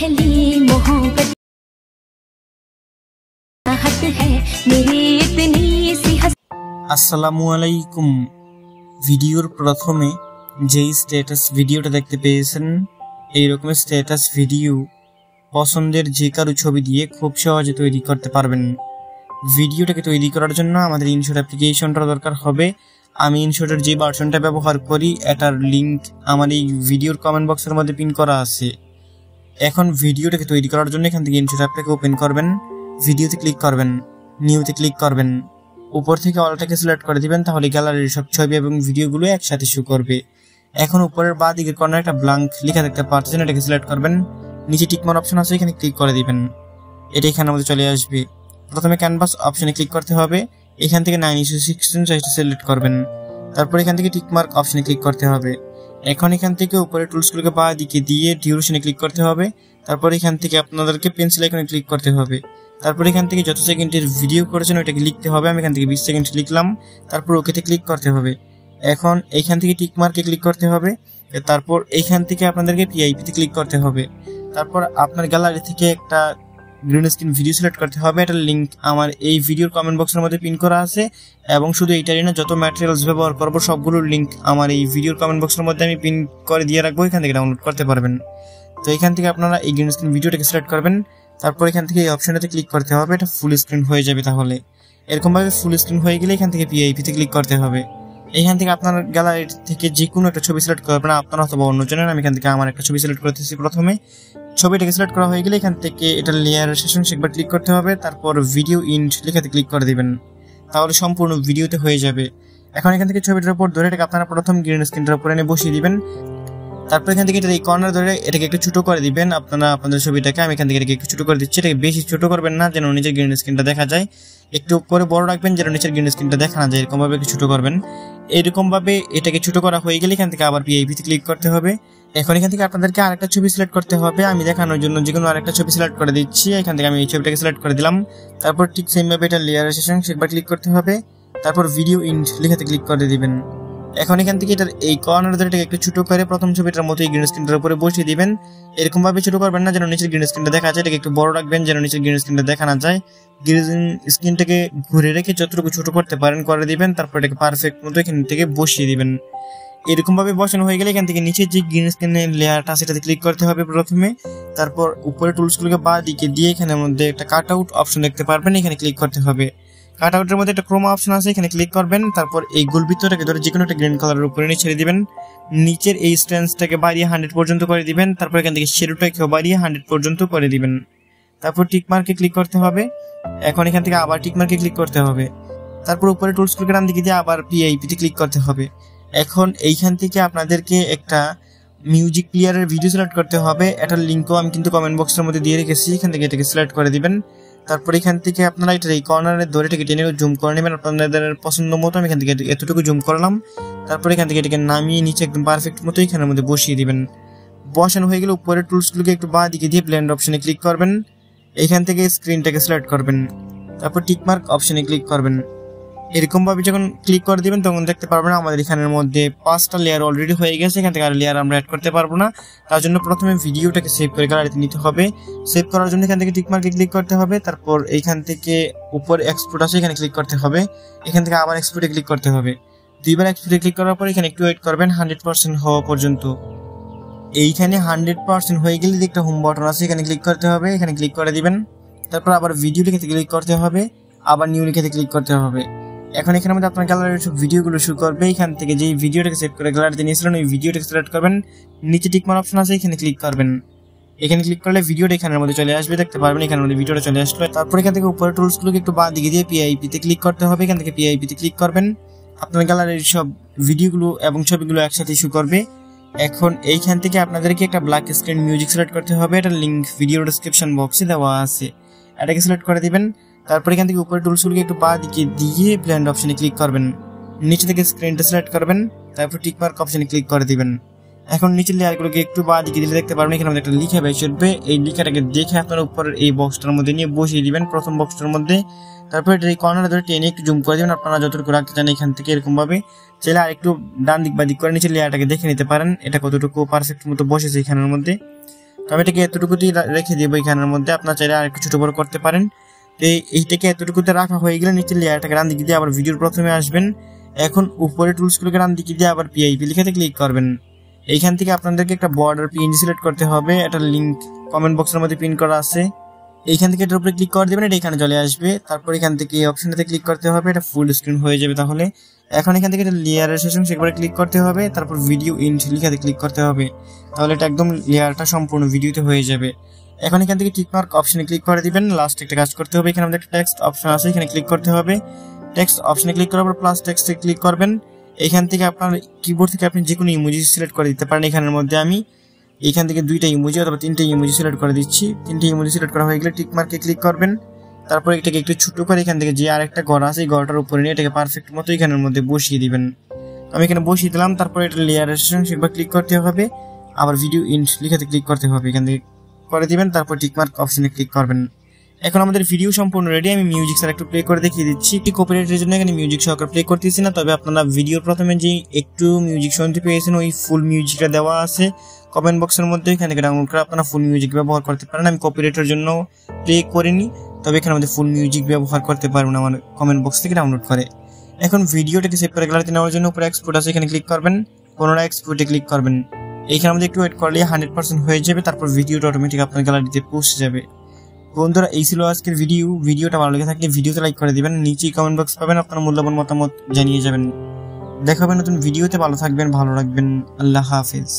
पहली मोहब्बत है मेरी इतनी सी আসসালামু আলাইকুম। ভিডিওর প্রথমে যেই স্ট্যাটাস ভিডিওটা দেখতে পেয়েছেন এই রকমের স্ট্যাটাস ভিডিও পছন্দের যে কারো ছবি দিয়ে খুব সহজে তৈরি করতে পারবেন। ভিডিওটাকে তৈরি করার জন্য আমাদের ইনশট অ্যাপ্লিকেশনটা দরকার হবে। আমি ইনশটের যে ভার্সনটা ব্যবহার করি এটার লিংক আমার এই ভিডিওর কমেন্ট বক্সের মধ্যে পিন করা আছে। এখন ভিডিওটাকে তৈরি করার জন্য এখান থেকে ইনশট অ্যাপটাকে ওপেন করবেন, ভিডিওতে ক্লিক করবেন, নিউতে ক্লিক করবেন, উপর থেকে অলটাকে সিলেক্ট করে দিবেন, তাহলে গ্যালারির সব ছবি এবং ভিডিওগুলো একসাথে শো করবে। এখন উপরের বাঁ দিকের কর্নারে একটা ব্ল্যাঙ্ক লেখা দেখতে পাচ্ছেন, এটাকে সিলেক্ট করবেন, নিচে টিকমার্ক অপশন আছে এখানে ক্লিক করে দিবেন, এটা এখানের মধ্যে চলে আসবে। প্রথমে ক্যানভাস অপশনে ক্লিক করতে হবে, এখান থেকে 9:16 সাইজটা সিলেক্ট করবেন, তারপর এখান থেকে টিকমার্ক অপশনে ক্লিক করতে হবে। এখন এখান থেকে উপরে টুলসগুলোকে বাঁ দিকে দিয়ে ডিউরেশনে ক্লিক করতে হবে, তারপর এখান থেকে আপনাদেরকে পেন্সিল আইকনে ক্লিক করতে হবে, তারপর এখান থেকে যত সেকেন্ডের ভিডিও করেছেন ওইটাকে লিখতে হবে। আমি এখান থেকে 20 সেকেন্ড লিখলাম, তারপর ওকেতে ক্লিক করতে হবে। এখন এইখান থেকে টিক মার্কে ক্লিক করতে হবে, তারপর এইখান থেকে আপনাদেরকে পিআইপিতে ক্লিক করতে হবে, তারপর আপনার গ্যালারি থেকে একটা গ্রিন স্ক্রিন ভিডিও সিলেক্ট করতে হবে। এটার লিঙ্ক আমার এই ভিডিওর কমেন্ট বক্সের মধ্যে পিন করা আছে, এবং শুধু এইটারই না, যত ম্যাটেরিয়ালস ব্যবহার করবো সবগুলোর লিঙ্ক আমার এই ভিডিওর কমেন্ট বক্সের মধ্যে আমি পিন করে দিয়ে রাখবো, এখান থেকে ডাউনলোড করতে পারবেন। তো এখান থেকে আপনারা এই গ্রিন স্ক্রিন ভিডিওটাকে সিলেক্ট করবেন, তারপর এখান থেকে এই অপশনটাতে ক্লিক করতে হবে, এটা ফুল স্ক্রিন হয়ে যাবে। তাহলে এরকম ভাবে ফুল স্ক্রিন হয়ে গেলে এখান থেকে পিআইপিতে ক্লিক করতে হবে। এখান থেকে আপনার গ্যালারি থেকে যে কোনো একটা ছবি সিলেক্ট করবেন, আপনার অথবা অন্যজনের। আমি এখান থেকে আমার একটা ছবি সিলেক্ট করতেছি। প্রথমে ছবিটাকে সিলেক্ট করা হয়ে গেলে এখান থেকে এটা লেয়ার সেশন একবার ক্লিক করতে হবে, তারপর ভিডিও ইন্ট লেখাতে ক্লিক করে দিবেন, তাহলে সম্পূর্ণ ভিডিওতে হয়ে যাবে। এখন এখান থেকে ছবিটার উপর ধরে এটাকে আপনারা প্রথম গ্রিন স্ক্রিনটার উপরে এনে বসিয়ে দিবেন, তারপর এখান থেকে এই কর্নার ধরে এটাকে একটু ছোট করে দিবেন আপনারা আপনাদের ছবিটাকে। আমি এখান থেকে এটাকে একটু ছোট করে দিচ্ছি, এটাকে বেশি ছোট করবেন না যেন নিচের গ্রিন স্ক্রিনটা দেখা যায়, একটু করে বড় রাখবেন যেন নিচের গ্রিন স্ক্রিনটা দেখা না যায়, এরকম ভাবে একটু ছোট করবেন। এরকম ভাবে এটাকে ছোট করা হয়ে গেলে এখান থেকে আবার পিআইপিতে ক্লিক করতে হবে। এখন এখান থেকে আপনাদেরকে আরেকটা ছবি সিলেক্ট করতে হবে, আমি দেখানোর জন্য যে কোনো আরেকটা ছবি সিলেক্ট করে দিচ্ছি। এখান থেকে আমি এই ছবিটাকে সিলেক্ট করে দিলাম, তারপর ঠিক সেম ভাবে এটা লেয়ার সেশন একবার ক্লিক করতে হবে, তারপর ভিডিও ইন্ট লেখাতে ক্লিক করে দিবেন। এখন এখান থেকে এটার এই কর্নার ধরে এটাকে একটু ছোট করে প্রথম ছবিটার মতো এই গ্রিন স্ক্রিনটার উপরে বসিয়ে দিবেন। এরকম ভাবে ছোট করবেন না যেন নিচের গ্রিন স্ক্রিনটা দেখা যায়, এটাকে একটু বড় রাখবেন যেন নিচের গ্রিন স্ক্রিনটা দেখা না যায়। গ্রিন স্ক্রিনটাকে ঘুরে রেখে যতটুকু ছোট করতে পারেন করে দিবেন, তারপর এটাকে পারফেক্ট মতো এখান থেকে বসিয়ে দিবেন। এরকম ভাবে বসানো হয়ে গেলে এখান থেকে নিচে যে গ্রিন স্ক্রিনের লেয়ারটা সেটাতে ক্লিক করতে হবে প্রথমে, তারপর উপরে টুলসগুলোকে বাঁ দিকে দিয়ে এখানের মধ্যে একটা কাট আউট অপশন দেখতে পারবেন, এখানে ক্লিক করতে হবে। কাট আউটের মধ্যে একটা ক্রোমা অপশন আছে, এখানে ক্লিক করবেন, তারপর এই গোল বৃত্তটাকে ধরে যে কোনো একটা গ্রিন কালারের উপরে নিয়ে ছেড়ে দিবেন, নিচের এই স্ট্যান্সটাকে বাড়িয়ে 100 পর্যন্ত করে দিবেন, তারপর এখান থেকে শ্যাডোটাকেও বাড়িয়ে 100 পর্যন্ত করে দিবেন, তারপর টিক মার্কে ক্লিক করতে হবে। এখন এখান থেকে আবার টিক মার্কে ক্লিক করতে হবে, তারপর উপরে টুলসগুলোকে ডান দিকে দিয়ে আবার পিআইপিতে ক্লিক করতে হবে। এখন এইখান থেকে আপনাদেরকে একটা মিউজিক প্লেয়ারের ভিডিও সিলেক্ট করতে হবে, এটার লিঙ্কও আমি কিন্তু কমেন্ট বক্সের মধ্যে দিয়ে রেখেছি, এখান থেকে এটাকে সিলেক্ট করে দিবেন। তারপর এখান থেকে আপনারা এটা এই কর্নারে ধরে এটাকে টেনে জুম করে নেবেন আপনাদের পছন্দ মতো। আমি এখান থেকে এতটুকু জুম করলাম, তারপর এখান থেকে এটাকে নামিয়ে নিচে একদম পারফেক্ট মতো এখানের মধ্যে বসিয়ে দিবেন। বসানো হয়ে গেলে উপরের টুলসগুলোকে একটু বাঁ দিকে দিয়ে ব্লেন্ড অপশনে ক্লিক করবেন, এখান থেকে স্ক্রিনটাকে সিলেক্ট করবেন, তারপর টিকমার্ক অপশনে ক্লিক করবেন। এরকম ভাবে যখন ক্লিক করে দিবেন তখন দেখতে পারবেন আমাদের এখানের মধ্যে 5টা লেয়ার অলরেডি হয়ে গেছে, এখান থেকে আর লেয়ার আমরা অ্যাড করতে পারবো না। তার জন্য প্রথমে ভিডিওটাকে সেভ করে গ্যালারিতে নিতে হবে। সেভ করার জন্য এখান থেকে টিকমার্কে ক্লিক করতে হবে, তারপর এইখান থেকে উপরে এক্সপোর্ট আছে এখানে ক্লিক করতে হবে, এখান থেকে আবার এক্সপোর্টে ক্লিক করতে হবে। দুইবার এক্সপোর্টে ক্লিক করার পর এখানে একটু ওয়েট করবেন 100% হওয়া পর্যন্ত। এইখানে 100% হয়ে গেলে একটা হোম বাটন আছে এখানে ক্লিক করতে হবে, এখানে ক্লিক করে দিবেন, তারপর আবার ভিডিও লিখে ক্লিক করতে হবে, আবার নিউ লিখে ক্লিক করতে হবে। এখন এখানের মধ্যে আপনার গ্যালারির সব ভিডিওগুলো শো করবে। এখান থেকে যে ভিডিওটাকে সেভ করে গ্যালারিতে নিয়েছিলেন ওই ভিডিওটাকে সিলেক্ট করবেন, নিচে টিকমার্ক অপশন আছে এখানে ক্লিক করবেন, এখানে ক্লিক করলে ভিডিওটা এখানের মধ্যে চলে আসবে, দেখতে পারবেন এখানের মধ্যে ভিডিওটা চলে আসলো। তারপর এখান থেকে উপরে টুলসগুলোকে একটু বাঁ দিকে দিয়ে পিআইপিতে ক্লিক করতে হবে, এখান থেকে পিআইপিতে ক্লিক করবেন, আপনার গ্যালারির সব ভিডিওগুলো এবং ছবিগুলো একসাথে শো করবে। এখন এইখান থেকে আপনাদেরকে একটা ব্ল্যাক স্ক্রিন মিউজিক সিলেক্ট করতে হবে, এটার লিঙ্ক ভিডিও ডেসক্রিপশন বক্সে দেওয়া আছে, এটাকে সিলেক্ট করে দিবেন। তারপর এখান থেকে উপরে টুলসগুলোকে একটু বাঁ দিকে দিয়ে ব্লেন্ড অপশনে ক্লিক করবেন, নিচে থেকে স্ক্রিনটা সিলেক্ট করবেন, তারপর টিকমার্ক অপশনে ক্লিক করে দিবেন। এখন নিচের লেয়ারগুলোকে একটু বাঁ দিকে দিলে দেখতে পারবেন এখানে একটা লিখা বের করবে, এই লিখাটাকে দেখে আপনারা উপরের এই বক্সটার মধ্যে নিয়ে বসিয়ে দিবেন প্রথম বক্সটার মধ্যে, তারপর এটা এই কর্নারে ধরে টেনে একটু জুম করে দিবেন আপনারা যতটুকু রাখতে চান। এখান থেকে এরকম ভাবে চাইলে আর একটু ডান দিক বা দিক করে নিচের লেয়ারটাকে দেখে নিতে পারেন এটা কতটুকু পারফেক্ট মতো বসেছে এখানের মধ্যে। তো আমি এটাকে এতটুকুতেই রেখে দেবো এখানের মধ্যে, আপনার চাইলে আর একটু ছোটো বড় করতে পারেন। তো এইটাকে এতটুকুতে রাখা হয়ে গেলে নিচে লেয়ারটাকে ডান দিকে দিয়ে আবার ভিডিওর প্রথমে আসবেন। এখন উপরে টুলসগুলোকে ডান দিকে দিয়ে আবার পিআইপি লিখাতে ক্লিক করবেন। এইখান থেকে আপনাদেরকে একটা বর্ডার পিএনজি সিলেক্ট করতে হবে, একটা লিঙ্ক কমেন্ট বক্সের মধ্যে পিন করা আছে। এইখান থেকে এটার উপরে ক্লিক করে দেবেন, এটা এখানে চলে আসবে। তারপর এখান থেকে এই অপশনটাতে ক্লিক করতে হবে, এটা ফুল স্ক্রিন হয়ে যাবে। তাহলে এখন এখান থেকে এটা লেয়ারের সেশন সেখানে ক্লিক করতে হবে, তারপর ভিডিও ইন্ট লিখাতে ক্লিক করতে হবে। তাহলে এটা একদম লেয়ারটা সম্পূর্ণ ভিডিওতে হয়ে যাবে। এখন এখান থেকে টিকমার্ক অপশনে ক্লিক করে দিবেন। লাস্ট একটা কাজ করতে হবে, এখানে আমাদের একটা টেক্সট অপশন আছে, এখানে ক্লিক করতে হবে। টেক্সট অপশনে ক্লিক করার পর প্লাস টেক্সটে ক্লিক করবেন। এখান থেকে আপনার কিবোর্ড থেকে আপনি যে কোনো ইমোজি সিলেক্ট করে দিতে পারেন। এখানের মধ্যে আমি এখান থেকে 2টা ইমোজি অথবা 3টে ইমোজি সিলেক্ট করে দিচ্ছি। 3টে ইমোজি সিলেক্ট করা হয়ে গেলে টিক মার্কে ক্লিক করবেন। তারপর এটাকে একটু ছোট করে এখান থেকে যে আরেকটা ঘর আছে এই ঘরটার উপরে নিয়ে এটাকে পারফেক্ট মতো এখানের মধ্যে বসিয়ে দিবেন। আমি এখানে বসিয়ে দিলাম। তারপর এটা লেয়ারের সেকবার ক্লিক করতে হবে, আবার ভিডিও ইন্ট লিখাতে ক্লিক করতে হবে, এখান থেকে করে দিবেন। তারপর টিক মার্ক অপশনে ক্লিক করবেন। এখন আমাদের ভিডিও সম্পূর্ণ রেডি। আমি মিউজিক স্যার একটু প্লে করে দেখিয়ে দিচ্ছি। কি কপিরাইটের জন্য এখানে মিউজিক সহকারে প্লে করতেছি না, তবে আপনারা ভিডিওর প্রথমে যে একটু মিউজিক শুনতে পেয়েছেন ওই ফুল মিউজিকটা দেওয়া আছে কমেন্ট বক্সের মধ্যে, এখান থেকে ডাউনলোড করে আপনারা ফুল মিউজিক ব্যবহার করতে পারেন। আমি কপিরাইটের জন্য প্লে করিনি, তবে এখানে আমাদের ফুল মিউজিক ব্যবহার করতে পারবেন আমার কমেন্ট বক্স থেকে ডাউনলোড করে। এখন ভিডিওটাকে সেভ করে গ্যালারিতে নেওয়ার জন্য উপরে এক্সপোর্ট আছে, এখানে ক্লিক করবেন, পুনরায় এক্সপোর্টে ক্লিক করবেন। এইখানে আমাদের একটু ওয়েট করলে 100% হয়ে যাবে, তারপর ভিডিওটা অটোমেটিক আপনার গ্যালারিতে পৌঁছে যাবে। বন্ধুরা, এই ছিল আজকের ভিডিওটা ভালো লেগে থাকলে ভিডিওতে লাইক করে দিবেন, নিচেই কমেন্ট বক্স পাবেন, আপনার মূল্যবান মতামত জানিয়ে যাবেন। দেখা হবে নতুন ভিডিওতে। ভালো থাকবেন, ভালো রাখবেন। আল্লাহ হাফেজ।